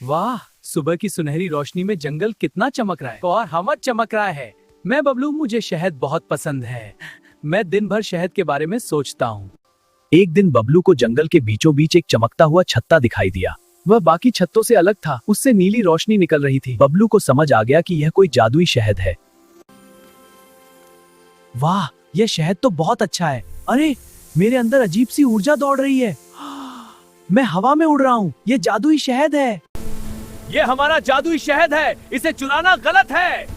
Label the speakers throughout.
Speaker 1: वाह, सुबह की सुनहरी रोशनी में जंगल कितना चमक रहा है और हवा चमक रहा है। मैं बबलू, मुझे शहद बहुत पसंद है। मैं दिन भर शहद के बारे में सोचता हूँ।
Speaker 2: एक दिन बबलू को जंगल के बीचों बीच एक चमकता हुआ छत्ता दिखाई दिया। वह बाकी छत्तों से अलग था, उससे नीली रोशनी निकल रही थी। बबलू को समझ आ गया कि यह कोई जादुई शहद है।
Speaker 1: वाह, यह शहद तो बहुत अच्छा है। अरे, मेरे अंदर अजीब सी ऊर्जा दौड़ रही है। मैं हवा में उड़ रहा हूँ। यह जादुई शहद है।
Speaker 3: यह हमारा जादुई शहद है, इसे चुराना गलत है।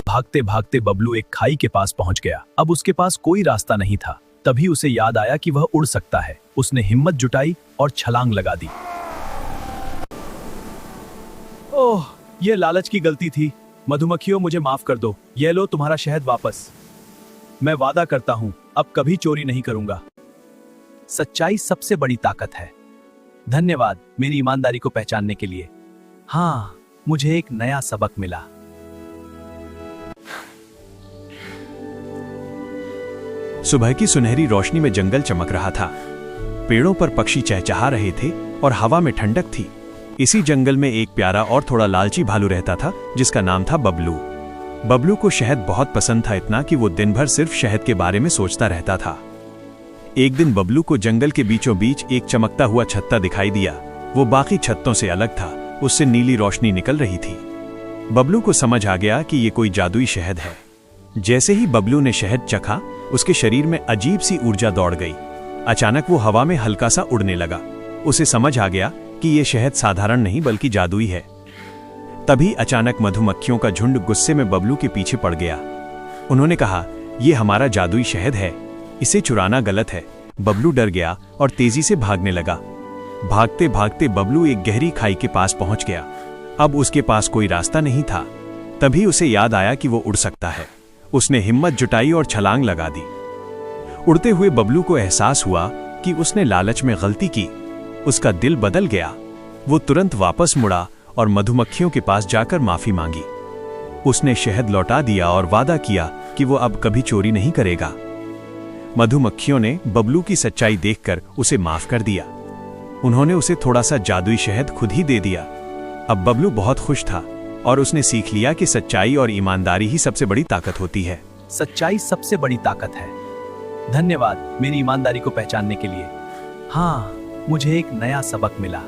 Speaker 2: भागते भागते बबलू एक खाई के पास पहुंच गया। अब उसके पास कोई रास्ता नहीं था। तभी उसे याद आया कि वह उड़ सकता है। उसने हिम्मत जुटाई और छलांग लगा दी।
Speaker 1: ओह, यह लालच की गलती थी। मधुमक्खियों, मुझे माफ कर दो। यह लो तुम्हारा शहद वापस। मैं वादा करता हूँ, अब कभी चोरी नहीं करूंगा।
Speaker 2: सच्चाई सबसे बड़ी ताकत है।
Speaker 1: धन्यवाद मेरी ईमानदारी को पहचानने के लिए।
Speaker 2: हाँ, मुझे एक नया सबक मिला।
Speaker 4: सुबह की सुनहरी रोशनी में जंगल चमक रहा था। पेड़ों पर पक्षी चहचहा रहे थे और हवा में ठंडक थी। इसी जंगल में एक प्यारा और थोड़ा लालची भालू रहता था, जिसका नाम था बबलू। बबलू को शहद बहुत पसंद था, इतना कि वो दिन भर सिर्फ शहद के बारे में सोचता रहता था। एक दिन बबलू को जंगल के बीचों बीच एक चमकता हुआ छत्ता दिखाई दिया। वो बाकी छत्तों से अलग था, उससे नीली रोशनी निकल रही थी। बबलू को समझ आ गया कि ये कोई जादुई शहद है। जैसे ही बबलू ने शहद चखा, उसके शरीर में अजीब सी ऊर्जा दौड़ गई। अचानक वो हवा में हल्का सा उड़ने लगा। उसे समझ आ गया कि यह शहद साधारण नहीं बल्कि जादुई है। तभी अचानक मधुमक्खियों का झुंड गुस्से में बबलू के पीछे पड़ गया। उन्होंने कहा, यह हमारा जादुई शहद है, इसे चुराना गलत है। बबलू डर गया और तेजी से भागने लगा। भागते भागते बबलू एक गहरी खाई के पास पहुंच गया। अब उसके पास कोई रास्ता नहीं था। तभी उसे याद आया कि वो उड़ सकता है। उसने हिम्मत जुटाई और छलांग लगा दी। उड़ते हुए बबलू को एहसास हुआ कि उसने लालच में गलती की। उसका दिल बदल गया। वो तुरंत वापस मुड़ा और मधुमक्खियों के पास जाकर माफी मांगी। उसने शहद लौटा दिया और वादा किया कि वो अब कभी चोरी नहीं करेगा। मधुमक्खियों ने बबलू की सच्चाई देखकर उसे माफ कर दिया। उन्होंने उसे थोड़ा सा जादुई शहद खुद ही दे दिया। अब बबलू बहुत खुश था और उसने सीख लिया कि सच्चाई और ईमानदारी ही सबसे बड़ी ताकत होती है।
Speaker 2: सच्चाई सबसे बड़ी ताकत है।
Speaker 1: धन्यवाद मेरी ईमानदारी को पहचानने के लिए।
Speaker 2: हाँ, मुझे एक नया सबक मिला।